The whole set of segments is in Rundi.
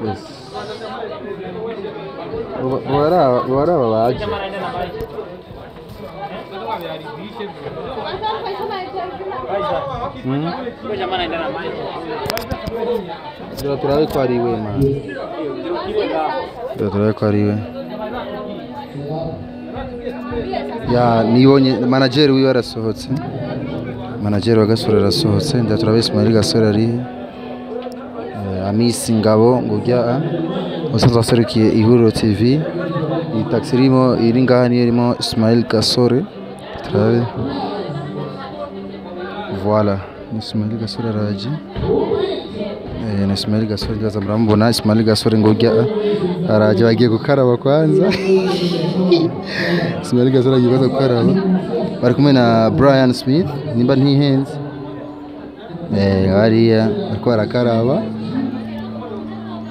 Yes. Bora babaje. Turabe ko ari we man. Turabe ko ari we. Ya nibonye manager wiwe arasohotse. Manager wa Gasore arasohotse, ndaturabe Ismail Gasore ari Amisi Ngabo ngujya usanzwe aserukiye Ihuriro TV. Iyi taxi iri ngaha niyo irimo Ismail Gasore. Turabe. Voilà, Ismail Gasore araje. Ismail Gasore ndaza murambona Ismail Gasore ngujya araje bagiye gukaraba kwanza. Ismail Gasore agiye gukaraba. Bari kumwe na Brian Smith nimba ntihenze. Hariya bariko barakaraba.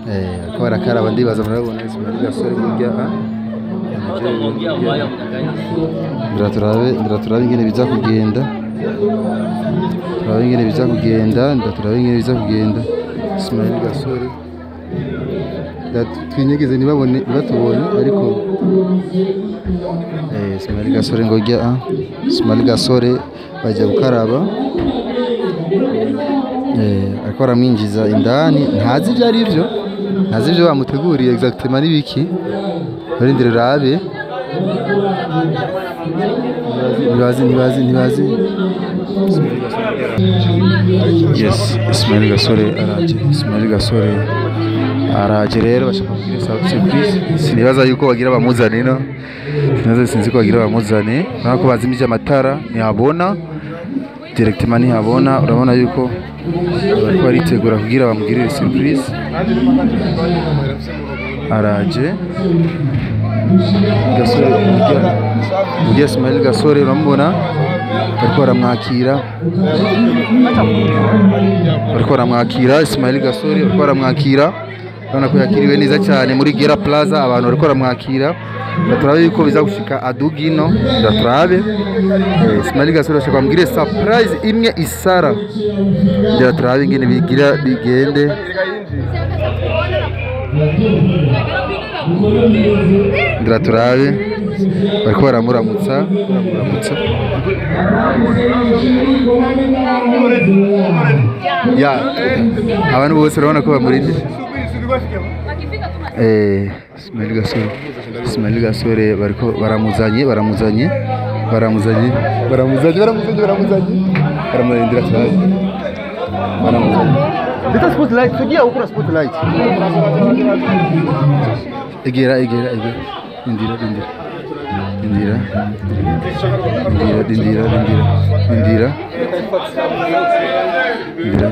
Bariko barakaraba ndibaza murabona Ismail Gasore ngujya Turabe ingene biza kugenda. Turabe ingene biza kugenda. Ismail Gasore twinyegeze ntibabone batubone ariko Ismail Gasore ngojya Ismail Gasore bajya gukaraba ariko aramwinjiza indani ntazi ibyo ari byo ntazi ibyo bamuteguriye exactement nibiki barindire rabe ntibazi yes Ismail Gasore araje rero bashaka kugira surprise sinibaza yuko bagira bamuzane no sinzi ko bagira bamuzane nako bazimije amatara ntihabona directement ntihabona urabona yuko bariko baritegura kugira bamugirire surprise araje Gasore ujya Ismail Gasore uramubona bariko baramwakira Ismail Gasore bariko baramwakira urabona ko yakiriwe neza cyane muri Gera Plaza abantu bariko baramwakira turabe yuko biza gushika adugino turabe Ismail Gasore ashaka bamugire surprise imwe isara turabe ingene bigende turabe bariko baramuramutsa ya abantu bose urabona ko bamurinde Ismail Gasore bariko baramuzanye baramurindira turabe Dita spotlight, tugia ukura spotlight. Egera. Indira.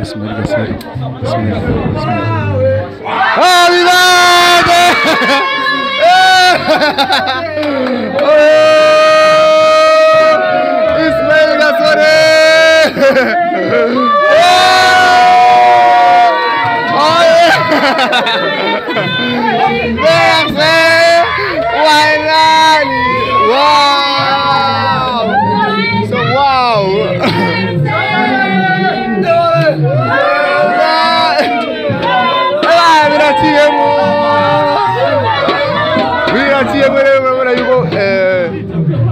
Ismail Gasore. Ismail Gasore. Wow! So wow!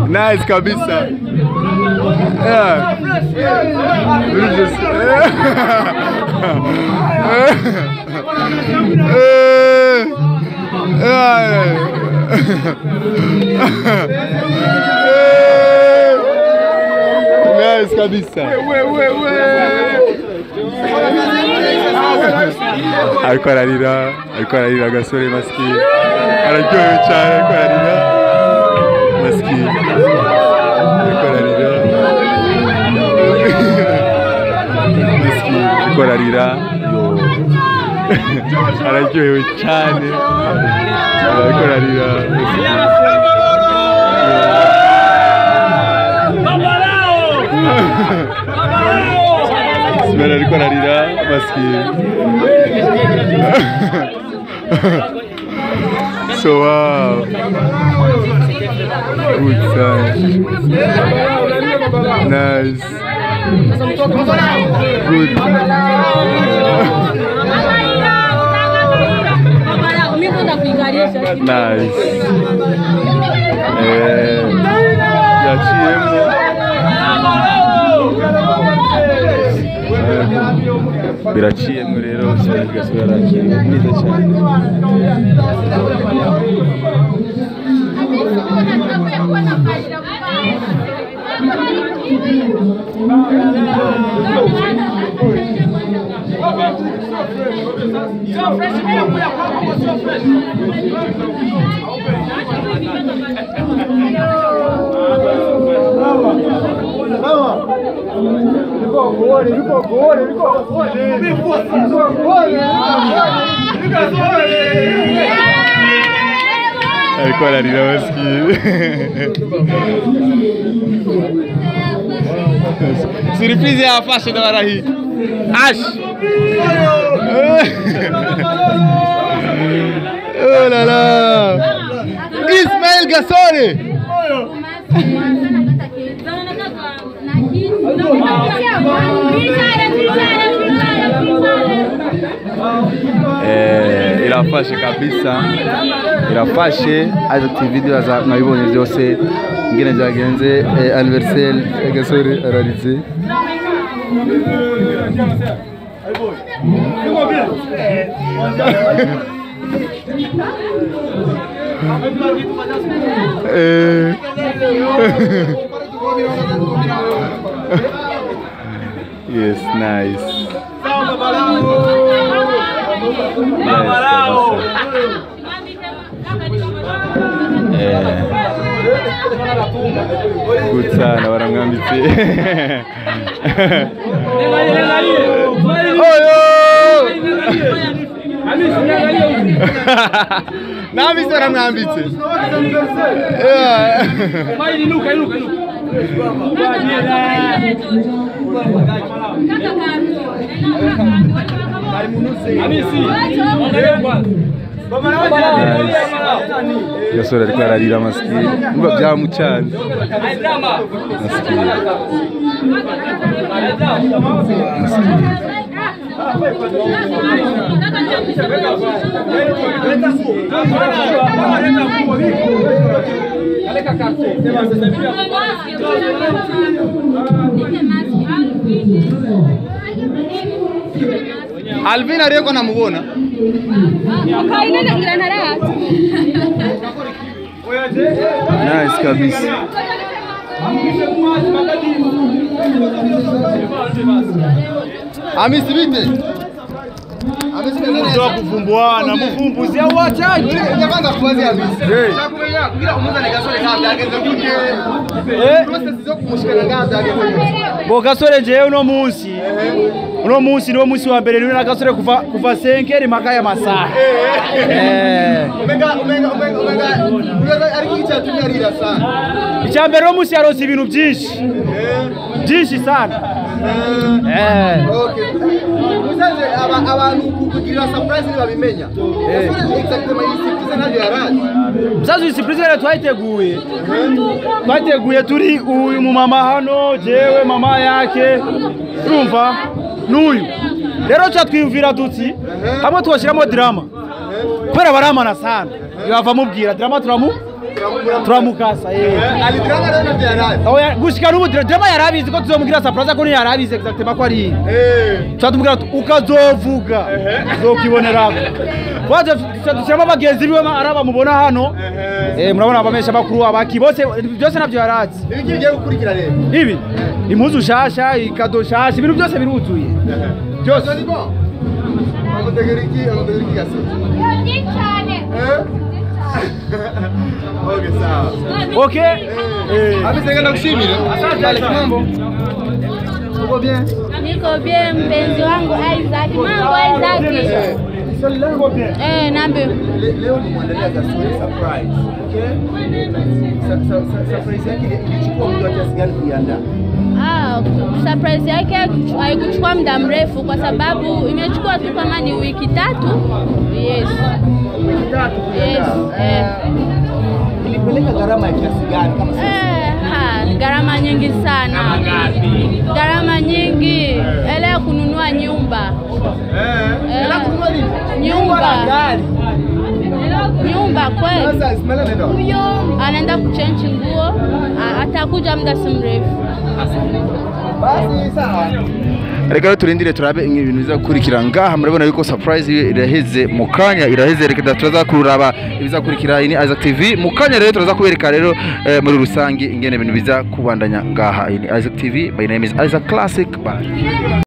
Nice kabisa. Nice kabisa. Ariko ararira Gasore maski. Araryohewe cyane ariko ararira maski. Ariko ararira yo. Araryohewe cyane. Ariko ararira. Ismail ariko ararira maski. So wow. Good time. Nice. Good. Nice. Yaciyemo. Biraciyemo rero Ismail Gasore arakira neza cyane. Ariko ararira baski. Surprise yafashe ndabarahi. Ash. Oh la la. Ismail Gasore. Irafashe kabisa, irafashe. Ati video za mwabibonye byose ngene byagenze. Anniversaire Gasore ararize. Yes, nice. Good sana waramwambitse. Nami waramwambitse. Gasore ariko ararira maski mba byamucanze maski Alvin ariko namubona Kaina ngira naraza. Nice kabisa. Amisi bite? Amisi ndio kuvumbua na mvumbuzi au wachaje? Ndio kuanza amisi. Chakumenya kugira umuza ne Gasore kandi ageze gute? Process zo kumushikana ngaza ageze. Bo Gasore je uno munsi. Uno munsi niwo munsi wa mbere na Gasore kuva 5 maka ya masaha. Omega ariko icyatumye arira sana. Icyambere uno munsi yarose ibintu byinshi. Byinshi sana. Okay. Musaze abantu kugira surprise babimenya. Exactement surprise nabyo yarari. Musaze surprise rero twayiteguye. Twateguye turi uyu mu mama hano, jewe mama yake. Urumva? Nuyu. Rero cha twiyumvira duti hamwe twashiramo drama. Kubera baramana sana. Yava mubwira drama turamukasa ali drama rero byaraye. Oya gushika n'ubu drama yarabizi ko tuzomugira surprise ko yarabizi exactement ko ari. Twatumubwira ukazovuga. Uzokibonera. Waje tushama bagenzi biwe araba mubona hano. Murabona abamesha bakuru abaki bose byose navyo yarazi. Ibi kigiye gukurikira rero. Ibi impuzu shasha ikado shasha ibintu byose biruzuye. Byose ni bo. Amutegeriki gase. Cyane. Okay sawa. Okay. Amisi nakushimira. Asante mambo. Uko bien? Niko bien mpenzi wangu Isaac. Mambo Isaac. Swali langu bien. Naambia. Leo ni muendelea Gasore surprise. Okay? Surprise yake ilichukua muda kiasi gani kuiandaa? Surprise yake haikuchukua muda mrefu kwa sababu imechukua tu kama ni wiki 3. Yes. Wiki 3 kuiandaa. Yes. Ilipeleka gharama ya kiasi gani kama sasa? Gharama nyingi sana. Gharama nyingi. Ele kununua nyumba. Ela kununua nini? Nyumba. Gari. nyumba kweli. Anaenda kuchange nguo, atakuja muda si mrefu. Reka turindire turabe ibintu biza gukurikira ngaha. Murabona yuko surprise iraheze mukanya, iraheze. Reka turaza kuraba ibizakurikira ini Isaac TV mukanya. Rero turaza kubereka rero muri rusangi ingene ibintu biza kubandanya ngaha ini Isaac TV. My name is Isaac Classic. Bye.